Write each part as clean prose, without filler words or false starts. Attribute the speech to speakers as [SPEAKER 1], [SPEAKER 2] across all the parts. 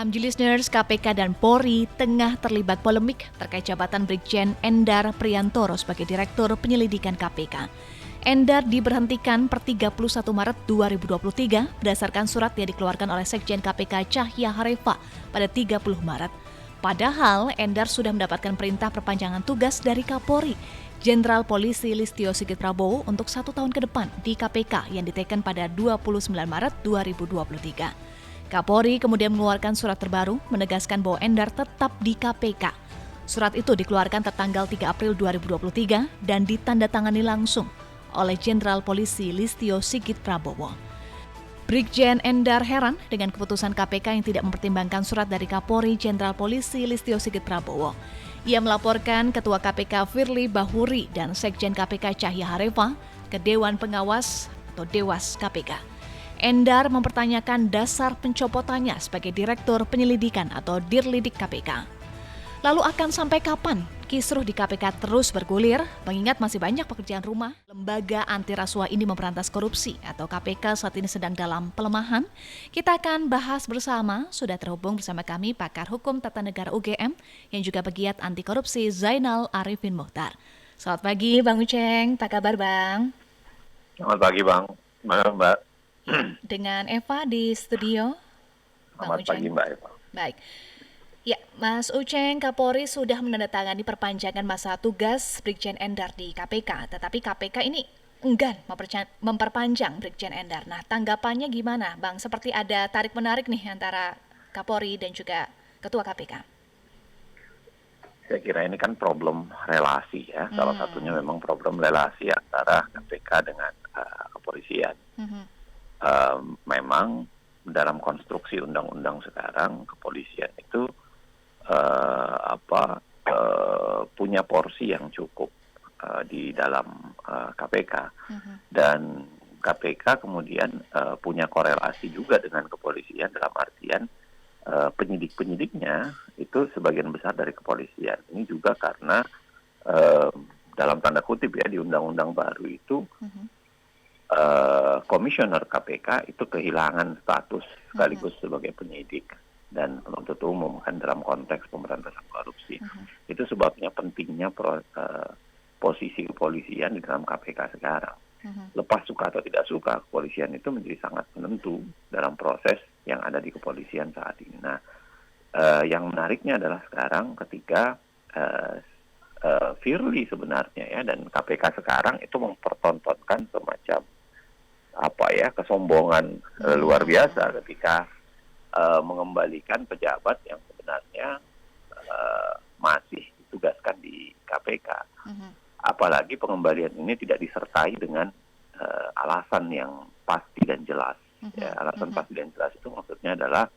[SPEAKER 1] Listeners, KPK dan Polri tengah terlibat polemik terkait jabatan Brigjen Endar Priantoro sebagai Direktur Penyelidikan KPK. Endar diberhentikan per 31 Maret 2023 berdasarkan surat yang dikeluarkan oleh Sekjen KPK Cahya Harefa pada 30 Maret. Padahal Endar sudah mendapatkan perintah perpanjangan tugas dari Kapolri, Jenderal Polisi Listio Sigit Prabowo untuk 1 tahun ke depan di KPK yang diteken pada 29 Maret 2023. Kapolri kemudian mengeluarkan surat terbaru menegaskan bahwa Endar tetap di KPK. Surat itu dikeluarkan tertanggal 3 April 2023 dan ditandatangani langsung oleh Jenderal Polisi Listio Sigit Prabowo. Brigjen Endar heran dengan keputusan KPK yang tidak mempertimbangkan surat dari Kapolri Jenderal Polisi Listio Sigit Prabowo. Ia melaporkan Ketua KPK Firly Bahuri dan Sekjen KPK Cahya Harefa ke Dewan Pengawas atau Dewas KPK. Endar mempertanyakan dasar pencopotannya sebagai Direktur Penyelidikan atau Dirlidik KPK. Lalu akan sampai kapan kisruh di KPK terus bergulir, mengingat masih banyak pekerjaan rumah? Lembaga anti rasuah ini memberantas korupsi atau KPK saat ini sedang dalam pelemahan. Kita akan bahas bersama, sudah terhubung bersama kami pakar hukum tata negara UGM yang juga pegiat anti korupsi Zainal Arifin Muhtar. Selamat pagi Bang Uceng, apa kabar Bang?
[SPEAKER 2] Selamat pagi Bang, mana Mbak?
[SPEAKER 1] Dengan Eva di studio.
[SPEAKER 2] Selamat pagi Mbak Eva.
[SPEAKER 1] Baik. Ya, Mas Uceng, Kapolri sudah menandatangani perpanjangan masa tugas Brigjen Endar di KPK, tetapi KPK ini enggan memperpanjang Brigjen Endar. Nah, tanggapannya gimana, Bang? Seperti ada tarik-menarik nih antara Kapolri dan juga Ketua KPK.
[SPEAKER 2] Saya kira ini kan problem relasi ya. Salah satunya memang problem relasi antara KPK dengan kepolisian. Memang dalam konstruksi undang-undang sekarang kepolisian itu punya porsi yang cukup di dalam KPK dan KPK kemudian punya korelasi juga dengan kepolisian dalam artian penyidik-penyidiknya itu sebagian besar dari kepolisian. Ini juga karena dalam tanda kutip ya di undang-undang baru itu komisioner KPK itu kehilangan status sekaligus sebagai penyidik dan penuntut umum kan dalam konteks pemberantasan korupsi. Itu sebabnya pentingnya posisi kepolisian di dalam KPK sekarang. Lepas suka atau tidak suka, kepolisian itu menjadi sangat penentu dalam proses yang ada di kepolisian saat ini. Nah, yang menariknya adalah sekarang ketika Firly sebenarnya ya dan KPK sekarang itu mempertontonkan semacam kesombongan luar biasa ketika mengembalikan pejabat yang sebenarnya masih ditugaskan di KPK. Apalagi pengembalian ini tidak disertai dengan alasan yang pasti dan jelas. Ya, alasan pasti dan jelas itu maksudnya adalah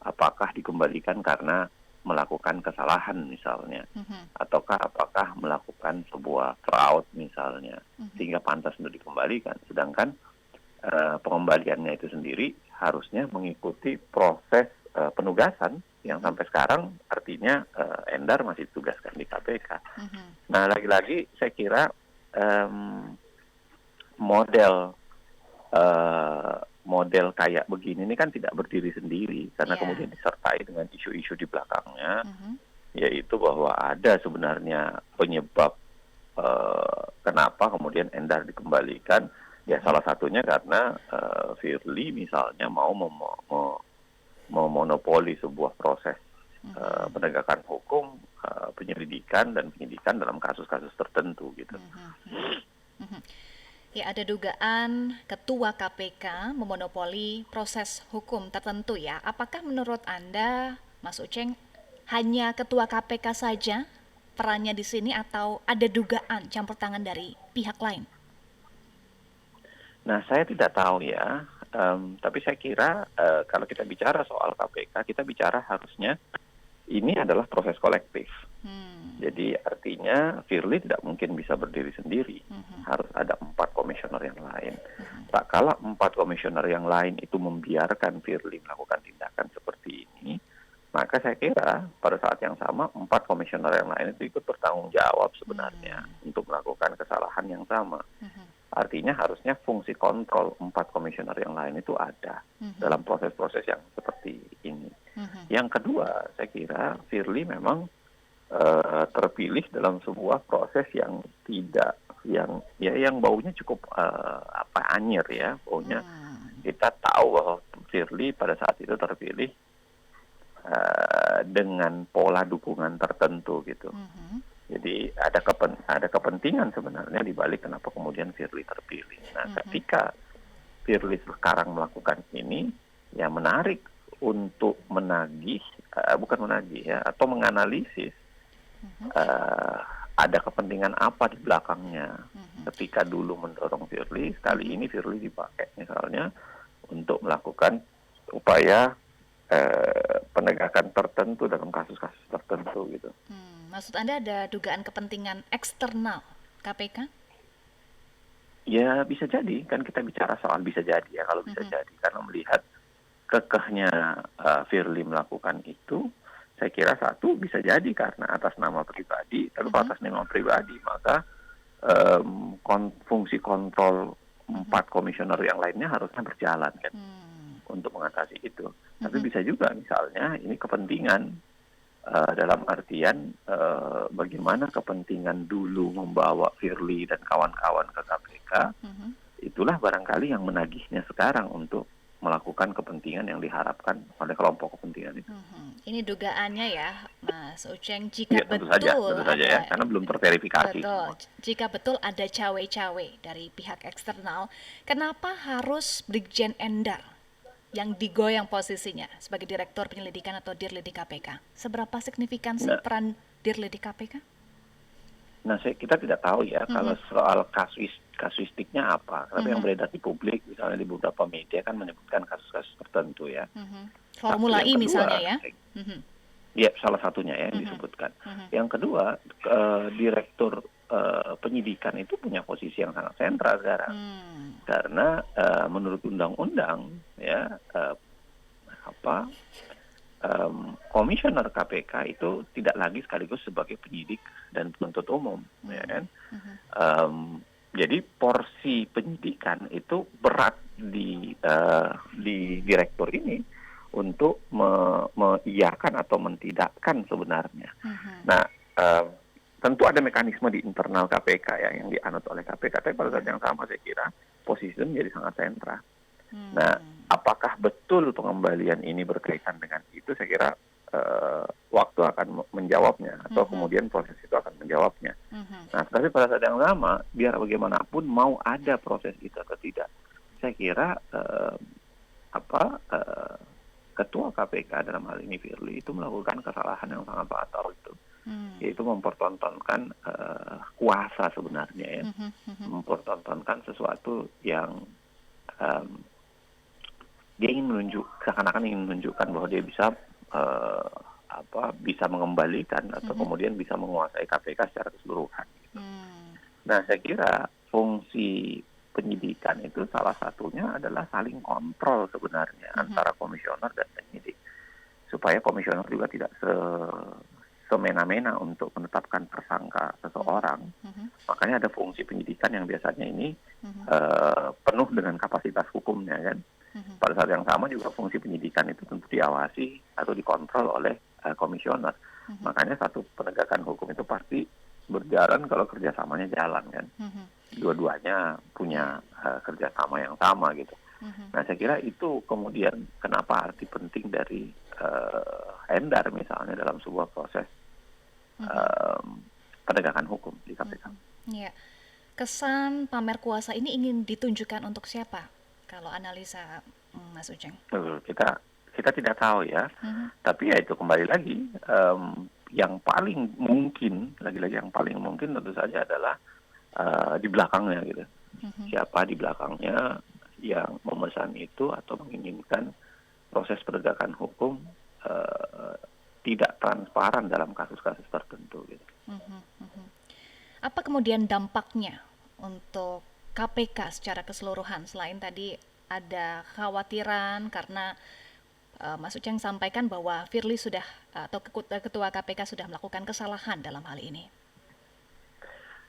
[SPEAKER 2] apakah dikembalikan karena melakukan kesalahan misalnya, ataukah apakah melakukan sebuah fraud misalnya, sehingga pantas untuk dikembalikan. Sedangkan pengembaliannya itu sendiri harusnya mengikuti proses penugasan yang sampai sekarang artinya Endar masih ditugaskan di KPK. Nah, lagi-lagi saya kira model kayak begini ini kan tidak berdiri sendiri karena kemudian disertai dengan isu-isu di belakangnya, yaitu bahwa ada sebenarnya penyebab kenapa kemudian Endar dikembalikan. Ya salah satunya karena Firly misalnya mau memonopoli sebuah proses penegakan hukum, penyelidikan dan penyidikan dalam kasus-kasus tertentu gitu.
[SPEAKER 1] Ya, ada dugaan Ketua KPK memonopoli proses hukum tertentu ya. Apakah menurut Anda, Mas Uceng, hanya Ketua KPK saja perannya di sini atau ada dugaan campur tangan dari pihak lain?
[SPEAKER 2] Nah, saya tidak tahu ya, tapi saya kira kalau kita bicara soal KPK, kita bicara harusnya ini adalah proses kolektif. Jadi artinya Firly tidak mungkin bisa berdiri sendiri, harus ada 4 komisioner yang lain. Tak kala 4 komisioner yang lain itu membiarkan Firly melakukan tindakan seperti ini, maka saya kira pada saat yang sama 4 komisioner yang lain itu ikut bertanggung jawab sebenarnya untuk melakukan kesalahan yang sama. Artinya harusnya fungsi kontrol 4 komisioner yang lain itu ada dalam proses-proses yang seperti ini. Yang kedua, saya kira Firly memang terpilih dalam sebuah proses yang tidak yang baunya cukup anyir ya baunya. Kita tahu bahwa Firly pada saat itu terpilih dengan pola dukungan tertentu gitu. Jadi ada kepentingan sebenarnya di balik kenapa kemudian Firly terpilih. Nah, ketika Firly sekarang melakukan ini, ya menarik untuk bukan menagih ya, atau menganalisis ada kepentingan apa di belakangnya. Ketika dulu mendorong Firly, kali ini Firly dipakai misalnya untuk melakukan upaya penegakan tertentu dalam kasus-kasus tertentu gitu.
[SPEAKER 1] Maksud Anda ada dugaan kepentingan eksternal KPK?
[SPEAKER 2] Ya bisa jadi, kan kita bicara soal bisa jadi ya, kalau bisa jadi. Karena melihat kekehnya Firly melakukan itu, saya kira satu bisa jadi karena atas nama pribadi, tapi atas nama pribadi maka fungsi kontrol 4 komisioner yang lainnya harusnya berjalan kan untuk mengatasi itu. Tapi bisa juga misalnya ini kepentingan dalam artian bagaimana kepentingan dulu membawa Firly dan kawan-kawan ke KPK, itulah barangkali yang menagihnya sekarang untuk melakukan kepentingan yang diharapkan oleh kelompok kepentingan itu.
[SPEAKER 1] Ini dugaannya ya, Mas Uceng, jika
[SPEAKER 2] Ya, tentu
[SPEAKER 1] betul
[SPEAKER 2] saja ya, karena belum terverifikasi.
[SPEAKER 1] Betul, jika betul ada cawe-cawe dari pihak eksternal, kenapa harus Brigjen Endar yang digoyang posisinya sebagai Direktur Penyelidikan atau Dirlit di KPK? Seberapa signifikan sih peran Dirlit di KPK?
[SPEAKER 2] Nah, kita tidak tahu ya kalau soal kasuistiknya apa. Tapi yang beredar di publik, misalnya di beberapa media kan menyebutkan kasus-kasus tertentu ya.
[SPEAKER 1] Formula E misalnya ya?
[SPEAKER 2] Ya, salah satunya ya yang disebutkan. Yang kedua, Direktur Penyidikan itu punya posisi yang sangat sentral sekarang. Karena menurut undang-undang ya komisioner KPK itu tidak lagi sekaligus sebagai penyidik dan penuntut umum, ya kan? Jadi porsi penyidikan itu berat di direktur ini untuk mengiyakan atau mentidakkan sebenarnya. Nah, tentu ada mekanisme di internal KPK ya yang dianut oleh KPK, tapi pada saat yang sama saya kira posisi itu menjadi sangat sentral. Nah, apakah betul pengembalian ini berkaitan dengan itu? Saya kira waktu akan menjawabnya, atau kemudian proses itu akan menjawabnya. Nah, tapi pada saat yang sama, biar bagaimanapun mau ada proses itu atau tidak, saya kira Ketua KPK dalam hal ini Firly itu melakukan kesalahan yang sangat fatal itu. Yaitu mempertontonkan kuasa sebenarnya ya, mempertontonkan sesuatu yang dia seakan-akan ingin menunjukkan bahwa dia bisa bisa mengembalikan atau kemudian bisa menguasai KPK secara keseluruhan. Gitu. Nah, saya kira fungsi penyidikan itu salah satunya adalah saling kontrol sebenarnya antara komisioner dan penyidik, supaya komisioner juga tidak semena-mena untuk menetapkan tersangka seseorang. Makanya ada fungsi penyidikan yang biasanya ini penuh dengan kapasitas hukumnya kan. Pada saat yang sama juga fungsi penyidikan itu tentu diawasi atau dikontrol oleh komisioner. Makanya satu penegakan hukum itu pasti berjalan kalau kerjasamanya jalan kan. Dua-duanya punya kerjasama yang sama gitu. Nah, saya kira itu kemudian kenapa arti penting dari Endar misalnya dalam sebuah proses penegakan hukum di KPK.
[SPEAKER 1] Ya. Kesan pamer kuasa ini ingin ditunjukkan untuk siapa? Kalau analisa Mas Uceng.
[SPEAKER 2] Kita tidak tahu ya. Tapi ya itu kembali lagi yang paling mungkin, lagi-lagi yang paling mungkin tentu saja adalah di belakangnya gitu. Siapa di belakangnya yang memesan itu atau menginginkan proses penegakan hukum tidak transparan dalam kasus-kasus tertentu gitu.
[SPEAKER 1] Apa kemudian dampaknya untuk KPK secara keseluruhan selain tadi ada khawatiran karena Mas Uceng sampaikan bahwa Firly sudah atau Ketua KPK sudah melakukan kesalahan dalam hal ini?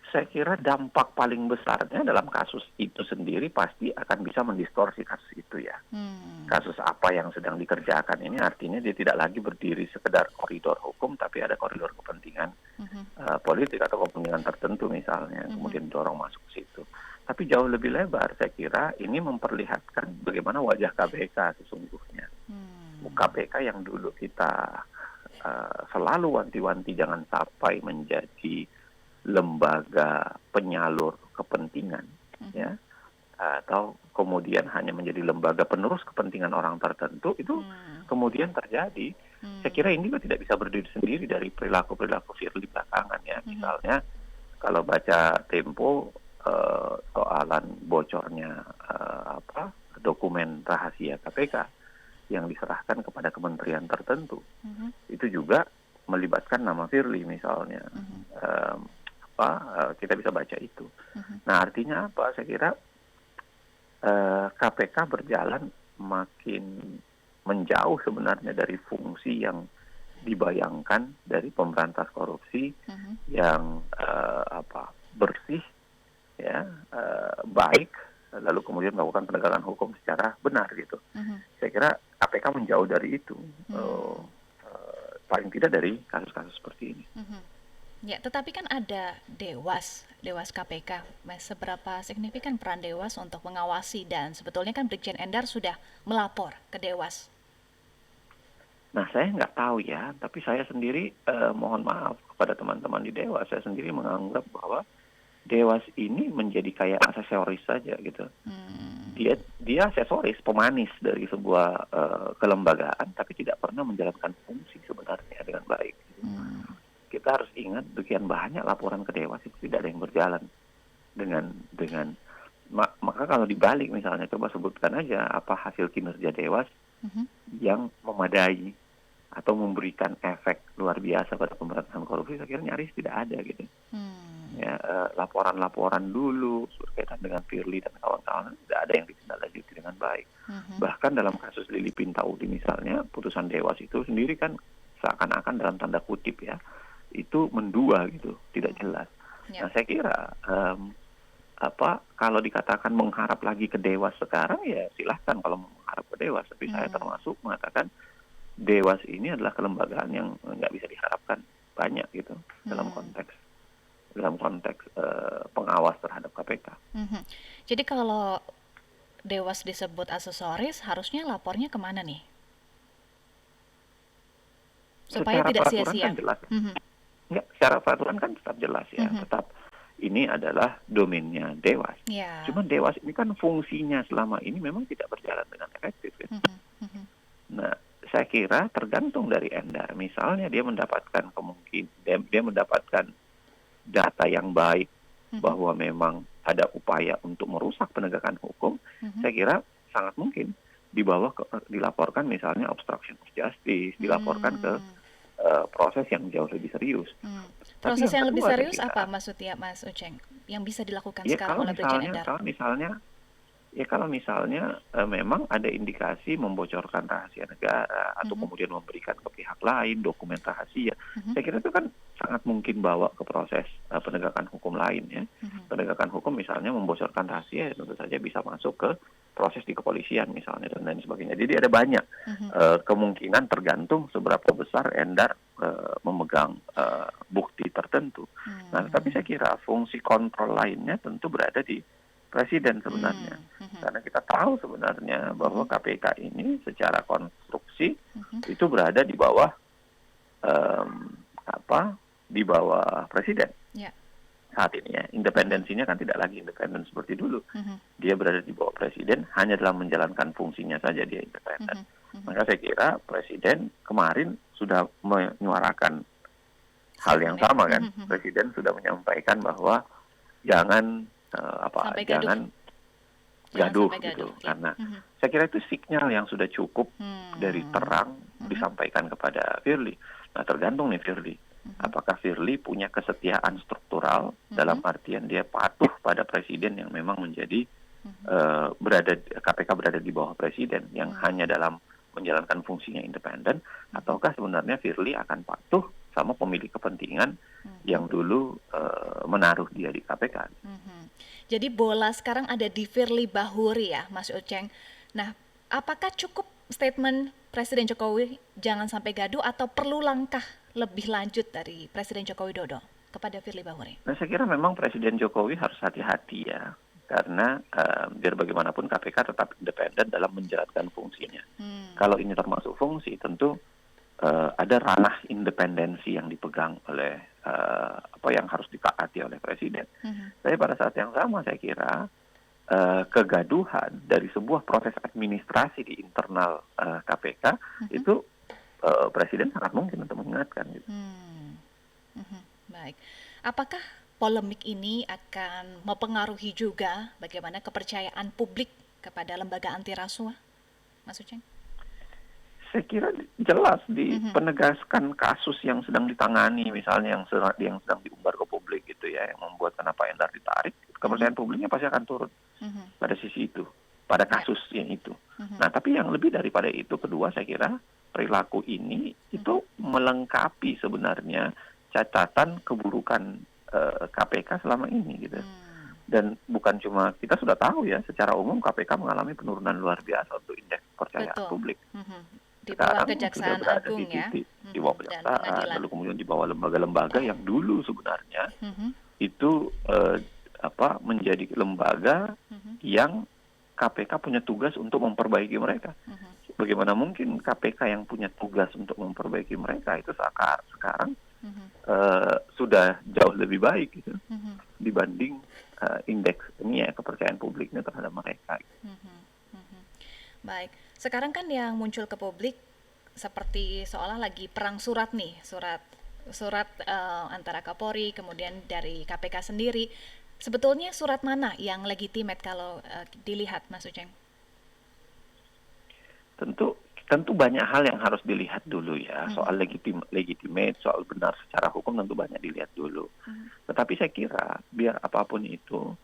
[SPEAKER 2] saya kira dampak paling besarnya dalam kasus itu sendiri pasti akan bisa mendistorsi kasus itu ya. Kasus apa yang sedang dikerjakan ini artinya dia tidak lagi berdiri sekedar koridor hukum, tapi ada koridor kepentingan politik atau kepentingan tertentu misalnya, kemudian dorong masuk ke situ. Tapi jauh lebih lebar, saya kira ini memperlihatkan bagaimana wajah KPK sesungguhnya. KPK yang dulu kita selalu wanti-wanti jangan sampai menjadi lembaga penyalur kepentingan, ya, atau kemudian hanya menjadi lembaga penerus kepentingan orang tertentu, itu kemudian terjadi. Saya kira ini juga tidak bisa berdiri sendiri dari perilaku-perilaku Firly belakangan ya. Misalnya kalau baca Tempo soalan bocornya dokumen rahasia KPK yang diserahkan kepada kementerian tertentu, itu juga melibatkan nama Firly misalnya. Kita bisa baca itu. Nah, artinya apa? Saya kira KPK berjalan makin menjauh sebenarnya dari fungsi yang dibayangkan dari pemberantas korupsi yang bersih, ya, baik, lalu kemudian melakukan penegakan hukum secara benar gitu. Saya kira KPK menjauh dari itu, paling tidak dari kasus-kasus seperti ini.
[SPEAKER 1] Ya, tetapi kan ada Dewas KPK. Mas, seberapa signifikan peran Dewas untuk mengawasi, dan sebetulnya kan Brigjen Endar sudah melapor ke Dewas.
[SPEAKER 2] Nah, saya nggak tahu ya, tapi saya sendiri mohon maaf kepada teman-teman di Dewas, saya sendiri menganggap bahwa Dewas ini menjadi kayak aksesoris saja gitu. Dia aksesoris, pemanis dari sebuah kelembagaan, tapi tidak pernah menjalankan fungsi sebenarnya dengan baik. Kita harus ingat sekian banyak laporan ke Dewas itu tidak ada yang berjalan dengan maka kalau dibalik misalnya coba sebutkan aja apa hasil kinerja Dewas yang memadai atau memberikan efek luar biasa pada pemberantasan korupsi, saya kira nyaris tidak ada gitu. Ya, laporan-laporan dulu berkaitan dengan Firly dan kawan-kawan tidak ada yang ditindaklanjuti dengan baik. Bahkan dalam kasus Lili Pintauli misalnya, putusan Dewas itu sendiri kan seakan-akan dalam tanda kutip ya, itu mendua gitu, tidak jelas. Nah, saya kira kalau dikatakan mengharap lagi ke Dewas sekarang, ya silahkan kalau mengharap ke Dewas. Tapi saya termasuk mengatakan Dewas ini adalah kelembagaan yang nggak bisa diharapkan banyak gitu dalam konteks pengawas terhadap KPK.
[SPEAKER 1] Jadi kalau Dewas disebut aksesoris, harusnya lapornya kemana nih? Supaya
[SPEAKER 2] Secara
[SPEAKER 1] tidak
[SPEAKER 2] peraturan
[SPEAKER 1] sia-sia.
[SPEAKER 2] Kan jelas. Enggak, secara peraturan kan tetap jelas ya. Tetap ini adalah domainnya Dewas. Cuman Dewas ini kan fungsinya selama ini memang tidak berjalan dengan efektif. Ya. Nah, saya kira tergantung dari Endar. Misalnya dia mendapatkan dia mendapatkan data yang baik bahwa memang ada upaya untuk merusak penegakan hukum, saya kira sangat mungkin dilaporkan misalnya obstruction of justice, dilaporkan ke proses yang jauh lebih serius.
[SPEAKER 1] Proses yang lebih serius apa maksudnya, Mas Uceng? Yang bisa dilakukan sekarang oleh Brigjen Endar?
[SPEAKER 2] Kalau misalnya memang ada indikasi membocorkan rahasia negara atau kemudian memberikan ke pihak lain dokumen rahasia, saya kira itu kan sangat mungkin bawa ke proses penegakan hukum lain ya. Penegakan hukum misalnya membocorkan rahasia, tentu saja bisa masuk ke proses di kepolisian misalnya dan lain sebagainya. Jadi ada banyak kemungkinan tergantung seberapa besar Endar memegang bukti tertentu. Nah, tapi saya kira fungsi kontrol lainnya tentu berada di Presiden sebenarnya. Karena kita tahu sebenarnya bahwa KPK ini secara konstruksi itu berada di bawah di bawah Presiden. Saat ini ya, independensinya kan tidak lagi independen seperti dulu. Dia berada di bawah Presiden, hanya dalam menjalankan fungsinya saja dia independen. Maka saya kira Presiden kemarin sudah menyuarakan hal yang sama kan. Presiden sudah menyampaikan bahwa jangan jangan gaduh gitu. Karena saya kira itu sinyal yang sudah cukup dari terang disampaikan kepada Firly. Nah, tergantung nih Firly. Apakah Firly punya kesetiaan struktural dalam artian dia patuh pada Presiden yang memang menjadi KPK berada di bawah Presiden yang hanya dalam menjalankan fungsinya independen, ataukah sebenarnya Firly akan patuh sama pemilik kepentingan yang dulu menaruh dia di KPK.
[SPEAKER 1] Jadi bola sekarang ada di Firly Bahuri ya, Mas Uceng. Nah, apakah cukup statement Presiden Jokowi jangan sampai gaduh atau perlu langkah lebih lanjut dari Presiden Joko Widodo kepada Firly Bahuri?
[SPEAKER 2] Nah, saya kira memang Presiden Jokowi harus hati-hati ya, karena biar bagaimanapun KPK tetap independen dalam menjalankan fungsinya. Kalau ini termasuk fungsi, tentu ada ranah independensi yang dipegang oleh apa yang harus ditaati oleh Presiden. Tapi pada saat yang sama saya kira kegaduhan dari sebuah proses administrasi di internal KPK itu Presiden sangat mungkin untuk mengingatkan. Gitu.
[SPEAKER 1] Baik, apakah polemik ini akan mempengaruhi juga bagaimana kepercayaan publik kepada lembaga anti rasuah, Mas Uceng?
[SPEAKER 2] Saya kira jelas di penegaskan kasus yang sedang ditangani, misalnya yang sedang diumbar ke publik gitu ya, yang membuat kenapa Endar ditarik, kepercayaan publiknya pasti akan turun pada sisi itu, pada kasus yang itu. Nah, tapi yang lebih daripada itu, kedua saya kira perilaku ini itu melengkapi sebenarnya catatan keburukan KPK selama ini gitu. Dan bukan cuma, kita sudah tahu ya, secara umum KPK mengalami penurunan luar biasa untuk indeks kepercayaan publik.
[SPEAKER 1] Di bawah
[SPEAKER 2] Sekarang
[SPEAKER 1] Kejaksaan
[SPEAKER 2] sudah berada
[SPEAKER 1] Agung
[SPEAKER 2] di
[SPEAKER 1] ya,
[SPEAKER 2] titik di bawah Kejaksaan, lalu kemudian di bawah lembaga-lembaga yang dulu sebenarnya itu menjadi lembaga yang KPK punya tugas untuk memperbaiki mereka. Bagaimana mungkin KPK yang punya tugas untuk memperbaiki mereka itu sekarang sudah jauh lebih baik gitu, dibanding indeks ini ya, kepercayaan publiknya terhadap mereka.
[SPEAKER 1] Baik, sekarang kan yang muncul ke publik seperti seolah lagi perang surat nih, surat antara Kapolri kemudian dari KPK sendiri. Sebetulnya surat mana yang legitimate kalau dilihat, Mas Uceng?
[SPEAKER 2] Tentu banyak hal yang harus dilihat dulu ya, soal legitimate, soal benar secara hukum tentu banyak dilihat dulu. Tetapi saya kira biar apapun itu,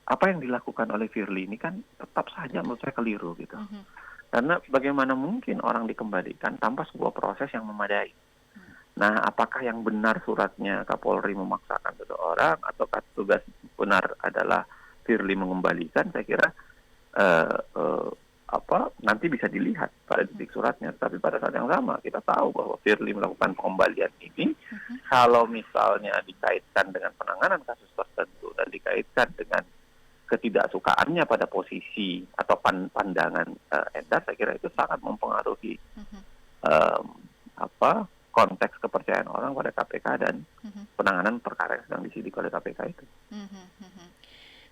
[SPEAKER 2] apa yang dilakukan oleh Firly ini kan tetap saja menurut saya keliru gitu. Karena bagaimana mungkin orang dikembalikan tanpa sebuah proses yang memadai. Nah, apakah yang benar suratnya Kapolri memaksakan seseorang ataukah tugas benar adalah Firly mengembalikan? Saya kira nanti bisa dilihat pada titik suratnya. Tapi pada saat yang sama kita tahu bahwa Firly melakukan pengembalian ini kalau misalnya dikaitkan dengan penanganan kasus tertentu dan dikaitkan dengan ketidaksukaannya pada posisi atau pandangan Endar, saya kira itu sangat mempengaruhi konteks kepercayaan orang pada KPK dan penanganan perkara yang sedang disidik oleh KPK itu.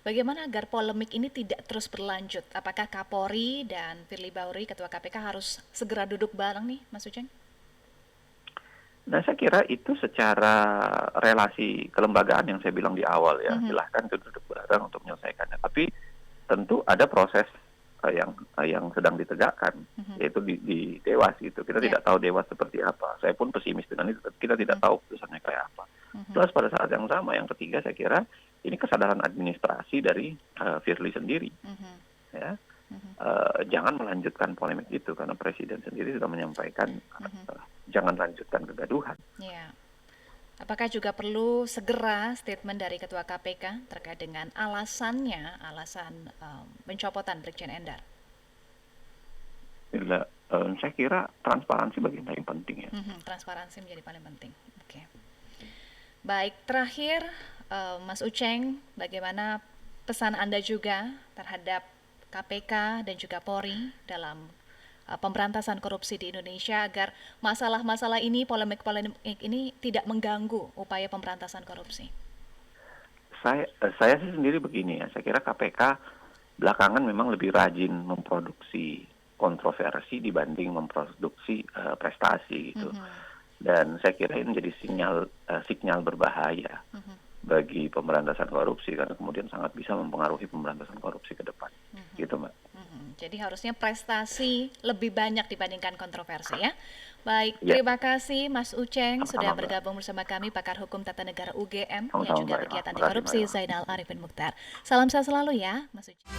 [SPEAKER 1] Bagaimana agar polemik ini tidak terus berlanjut? Apakah Kapolri dan Firly Bahuri, Ketua KPK, harus segera duduk bareng nih, Mas Uceng?
[SPEAKER 2] Nah, saya kira itu secara relasi kelembagaan yang saya bilang di awal ya, silahkan duduk bareng untuk menyelesaikannya. Tapi tentu ada proses yang sedang ditegakkan, yaitu di Dewas gitu. Kita tidak tahu Dewas seperti apa. Saya pun pesimis dengan itu, kita tidak tahu putusannya kayak apa. Terus pada saat yang sama, yang ketiga saya kira ini kesadaran administrasi dari Firly sendiri. Ya. Jangan melanjutkan polemik itu karena Presiden sendiri sudah menyampaikan jangan lanjutkan kegaduhan.
[SPEAKER 1] Ya. Apakah juga perlu segera statement dari Ketua KPK terkait dengan alasan pencopotan Brigjen Endar?
[SPEAKER 2] Saya kira transparansi bagian paling penting ya.
[SPEAKER 1] Transparansi menjadi paling penting. Oke. Baik, terakhir Mas Uceng, bagaimana pesan Anda juga terhadap KPK dan juga Polri dalam pemberantasan korupsi di Indonesia agar masalah-masalah ini, polemik-polemik ini tidak mengganggu upaya pemberantasan korupsi?
[SPEAKER 2] Saya sih sendiri begini ya, saya kira KPK belakangan memang lebih rajin memproduksi kontroversi dibanding memproduksi prestasi gitu. Dan saya kira ini menjadi sinyal berbahaya bagi pemberantasan korupsi karena kemudian sangat bisa mempengaruhi pemberantasan korupsi ke depan. Gitu, Mbak.
[SPEAKER 1] Jadi harusnya prestasi lebih banyak dibandingkan kontroversi ya. Baik, terima kasih Mas Uceng sudah bergabung bersama kami, pakar hukum tata negara UGM yang juga pegiat anti korupsi Zainal Arifin Mukhtar. Salam sehat selalu ya, Mas Uceng.